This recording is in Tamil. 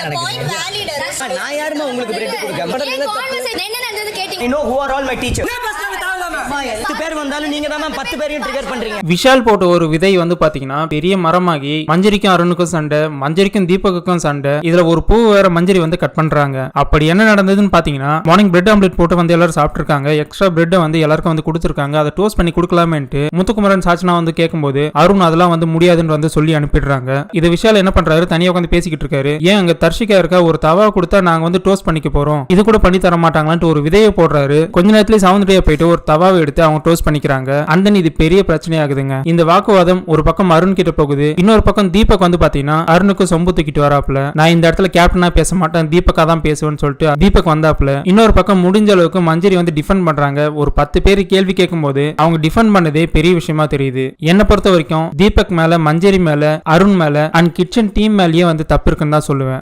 நான் யாருமா உங்களுக்கு பிரெட் கொடுக்க? I know who are all my teachers. 10 பேர் வந்தாலும் நீங்க தான் 10 பேரையும் ட்ரிகர் பண்றீங்க. விஷால் போட்ட ஒரு விதை வந்து பாத்தீங்கன்னா பெரிய மரமாகி மஞ்சரிக்கும் அருணுக்கும் சண்டை, மஞ்சரிக்கும் தீபக்குக்கும் சண்டை. இதுல ஒரு பூ வேற மஞ்சரி வந்து கட் பண்றாங்க. அப்படி என்ன நடந்ததுன்னு பாத்தீங்கன்னா மார்னிங் பிரெட் ஆம்லெட் போட்டு வந்து எல்லாரும் சாப்பிட்டுருக்காங்க. எக்ஸ்ட்ரா பிரெட் வந்து எல்லாருக்கும் வந்து கொடுத்துருக்காங்க. அதை டோஸ்ட் பண்ணி கொடுக்கலாமேன்ட்டு முத்துக்குமரன் சாச்சனா வந்து கேட்கும்போது அருண் அதெல்லாம் வந்து முடியாதுன்னு வந்து சொல்லி அனுப்பிடுறாங்க. இது விஷால் என்ன பண்றாரு, தனியா உட்காந்து பேசிக்கிட்டு இருக்காரு. ஏன் அங்க தர்ஷிகா இருக்கா, ஒரு தவா கொடுத்தா நாங்க வந்து டோஸ்ட் பண்ணிக்க போறோம், இது கூட பண்ணி தர மாட்டாங்களான்ட்டு ஒரு விதையை போடுறாரு. கொஞ்ச நேரத்திலேயே சவுந்தரியா போயிட்டு ஒரு தவாவை எடுத்து அவங்க டோஸ்ட் பண்ணிக்கிறாங்க. அந்த இது பெரிய பிரச்சனையாகுதுங்க. இந்த வாக்குவாதம் ஒரு பக்கம் அருண் கிட்ட போகுது, இன்னொரு பக்கம் தீபக் வந்து பாத்தீங்கன்னா அருணுக்கு சொம்பு தூக்கிட்டு வராப்ல. நான் இந்த இடத்துல கேப்டனா பேச மாட்டேன், தீபக்கா தான் பேசுவேன்னு சொல்லிட்டு தீபக் வந்தாப்ல. இன்னொரு பக்கம் முடிஞ்ச அளவுக்கு மஞ்சரி வந்து டிஃபெண்ட் பண்றாங்க. ஒரு 10 பேர் கேள்வி கேட்கும் போது அவங்க டிஃபெண்ட் பண்ணதே பெரிய விஷயமா தெரியுது. என்னை பொறுத்த வரைக்கும் தீபக் மேல, மஞ்சரி மேல, அருண் மேல அண்ட் கிச்சன் டீம் மேலயே வந்து தப்பு இருக்குன்னு தான் சொல்லுவேன்.